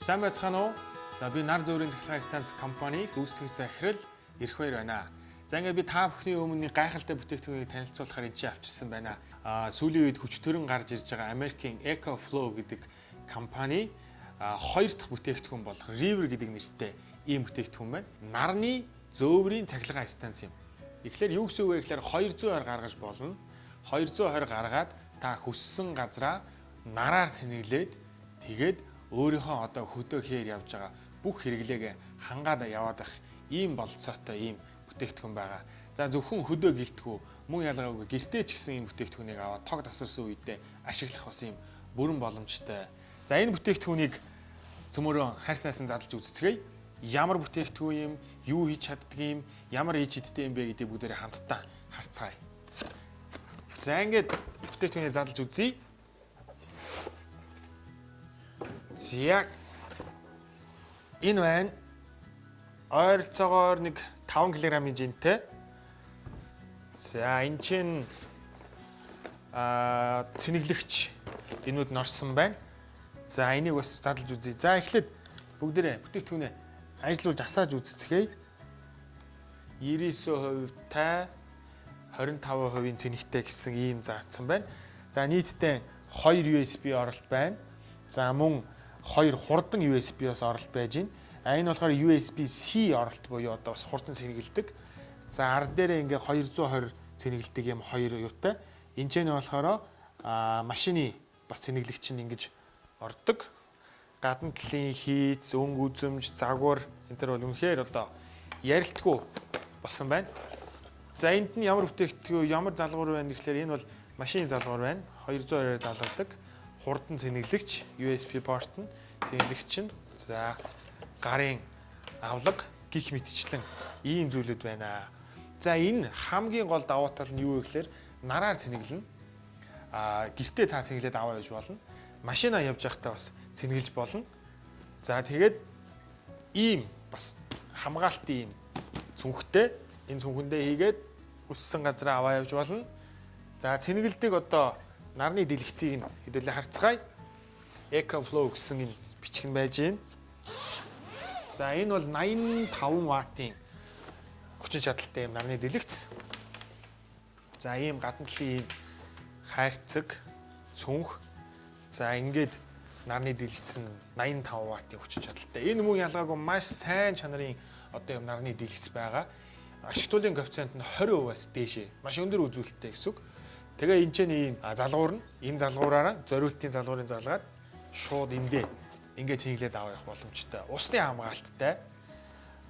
Сайн байцгаана уу? За би нар зөөрийн цахилгаан станц компани гүйцэтгэгч захирал ирэх баяр байна. За ингээд би та бүхний өмнө гайхалтай бүтээгдэхүүнийг танилцуулахаар энэ чинь авчирсан байна. Сүүлийн үед хүчтөрөн гарч ирж байгаа American EcoFlow гэдэг компани хоёр дахь бүтээгдэхүүн болох River гэдэг нэртэй ийм бүтээгдэхүүн байна. Нарны зөөврийн цахилгаан станц юм. Тэгэхээр юу гэсэн үг вэ гэхээр 220 гаргаж болно. 220 гаргаад та хүссэн газраа нараар цэнэглээд тэгээд өөрийнхөө одоо хөдөө хээр явж байгаа бүх хэрэглээг хангаад яваад байх ийм болцоотой ийм бүтээгдэхүүн байгаа. За зөвхөн хөдөө гэлтгүү мөн ялгаагүй гэртээ ч гэсэн ийм бүтээгдэхүүнийг аваад тог тасарсан үедээ ашиглах бас ийм бүрэн боломжтой. За энэ бүтээгдэхүүнийг цөмөрөө хайрснаас нь задлж үзцгээе. Ямар бүтээгдэхүүн юм, юу хийж чаддаг юм, ямар ээж идтэй юм бэ гэдэг бүгдээрээ хамтдаа харцгаая. За ингээд бүтээгдэхүүнийг задлж үзье. За энэ байна. Ойролцоогоор нэг 5 кг хэмжээтэй. За энэ чинь цэнэглэгч энүүд норсон байна. За энийг бас задлж үзье. За эхлээд бүгдээрээ бүтээгдэхүүнээ ажиллуулж асааж үзцгээе. 99% тай 25% цэнэгтэй гэсэн ийм заасан байна. За нийтдээ 2 USB оролт байна. За мөн 2 хурдан USB-с оролт байж байна. Энэ болохоор USB-C оролт буюу одоо бас хурдан цэнэглэдэг. За ар дээрээ ингээ 220 цэнэглэдэг юм хоёр юутай. Энд ч нь болохоор машины бас цэнэглэгч нь ингэж ордог. Гадна талын хийц, өнгө үзэмж, загвар энэ төр бол үнэхээр одоо ярилтгүй болсон байна. За энд нь ямар бүтээгдэхүүн, ямар залгуур байна гэхээр энэ бол машины залгуур байна. 220-аар залгадаг. Хурдан цэнэглэгч, USB порт нь, цэнэглэгч нь, за гарын авлага гих мэтчлэн ийм зүйлүүд байна. За энэ хамгийн гол давуу тал нь юу вэ гэхээр нараар цэнэглэнэ. Гэртээ та цэнэглээд аваа явж болно. Машинаа явж байхдаа бас цэнэглэж болно. За тэгээд ийм бас хамгаалтын ийм цүнхтэй энэ цүнхэндээ хийгээд үссэн газраа аваа явж болно. За цэнэгэлдэг одоо нарны дэлгэцийг нь хэдүүлээ харцгаая. EcoFlow гэсэн энэ бичиг нь байж байна. За энэ бол 85 ваттын хүчин чадалтай юм нарны дэлгэц. За ийм гадна талын хайрцаг цүнх. За ингээд нарны дэлгэц нь 85 ваттын хүчин чадалтай. Энэ мөн ялгаагүй маш сайн чанарын одоо юм нарны дэлгэц байгаа. Ашиглуулын коэффициент нь 20%-аас дээшээ. Маш өндөр үзүүлэлттэй гэсэн үг. Тэгээ энэ ч ийм залгуур нь энэ залгуураараа зориултын залгуурын залгаад шууд эндээ ингээд цэнэглээд авах боломжтой. Усны хамгаалттай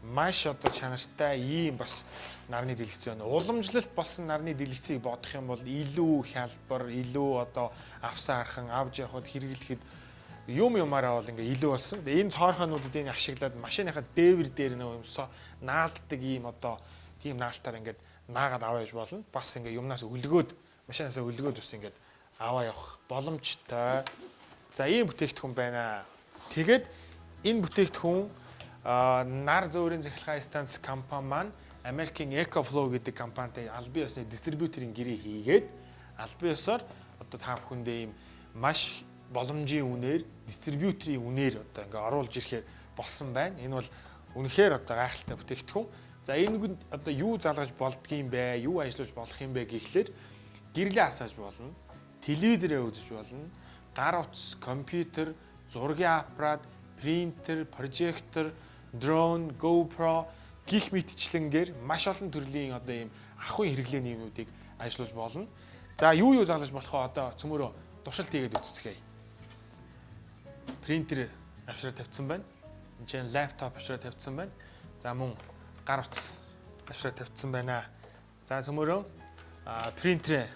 маш одоо чанартай ийм бас нарны дэлгэц байна. Уламжлалт болсон нарны дэлгэцийг бодох юм бол илүү хялбар, илүү одоо авсан архан авж явахад хэрэглэхэд юмараа бол ингээ илүү болсон. Энэ цоорхоонуудыг ашиглаад машиныхаа дээвэр дээр наалддаг ийм одоо тийм наалтаар ингээд наагаад аваа явж болно. Бас ингээ юмнаас өлгөөд машинаасаа өлгөөд ус ингээд аваа явах боломжтой. За ийм бүтээгдэхүүн байна. Тэгээд энэ бүтээгдэхүүн нар зөөрийн цахилгаан станц компани маань American EcoFlow гэдэг компанитай аль бие усны дистрибьюторын гэрээ хийгээд аль бие усаар одоо та бүхэндээ ийм маш боломжийн үнээр дистрибьюторын үнээр одоо ингээ оруулж ирэхээр болсон байна. Энэ бол үнэхээр одоо гайхалтай бүтээгдэхүүн. За энэ одоо юу залгаж болдгийм бэ? Юу ажиллаж болох юм бэ гэхлээр гэрлээ асааж болно. Телевизээрээ үзэж болно. Гар утас, компьютер, зургийн аппарат, принтер, прожектор, дрон, GoPro гих мэтчлэнгээр маш олон төрлийн одоо ийм ахуйн хэрэглээний юмнуудыг ажиллаж болно. За юу залгаж болох вэ? Одоо цөмөрөө туршилт хийгээд үзцгээе. Принтер авшраа тавьсан байна. Энд чинь лаптоп авшраа тавьсан байна. За мөн гар утас авшраа тавьсан байна. За цөмөрөө принтерээ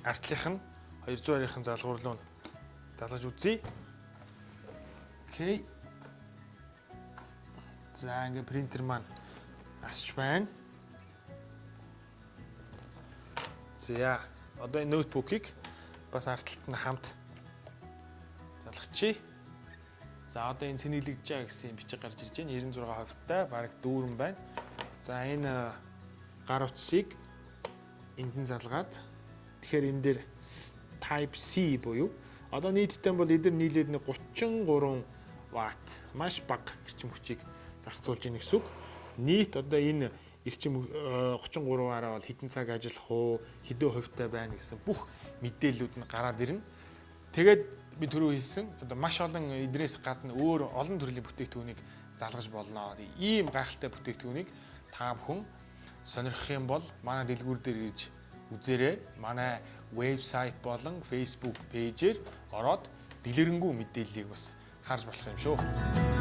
артлынх нь 220-ын залгуурлуу залгаж үзье. Окей. За ингээ принтер маань асч байна. За одоо энэ ноутбукийг бас артталт нь хамт залгачихъя. За одоо энэ цэнэглэгдэж байгаа гэсэн бичиг гарч ирж байна. 96% тай бараг дүүрэн байна. За энэ гар утсыг энд нь залгаад тэгэхээр энэ дээр Type C буюу одоо нийтдээ бол эдгээр нийлээд нэг 33 ватт маш бага эрчим хүчийг зарцуулж ийн гэсэн үг. Нийт одоо энэ эрчим 33-аараа бол хэдэн цаг ажиллах уу, хэдэн хувьтай байна гэсэн бүх мэдээллүүд нь гараад ирнэ. Тэгээд би түрүү хэлсэн одоо маш олон эдрээс гадна өөр олон төрлийн бүтээгдэхүүнийг залгаж болно. Ийм гайхалтай бүтээгдэхүүнийг та бүхэн сонирхох юм бол манай дэлгүүр дээр ирж үзээрэй. Манай вебсайт болон Facebook пэйжээр ороод дэлгэрэнгүй мэдээллийг бас харж болох юм шүү.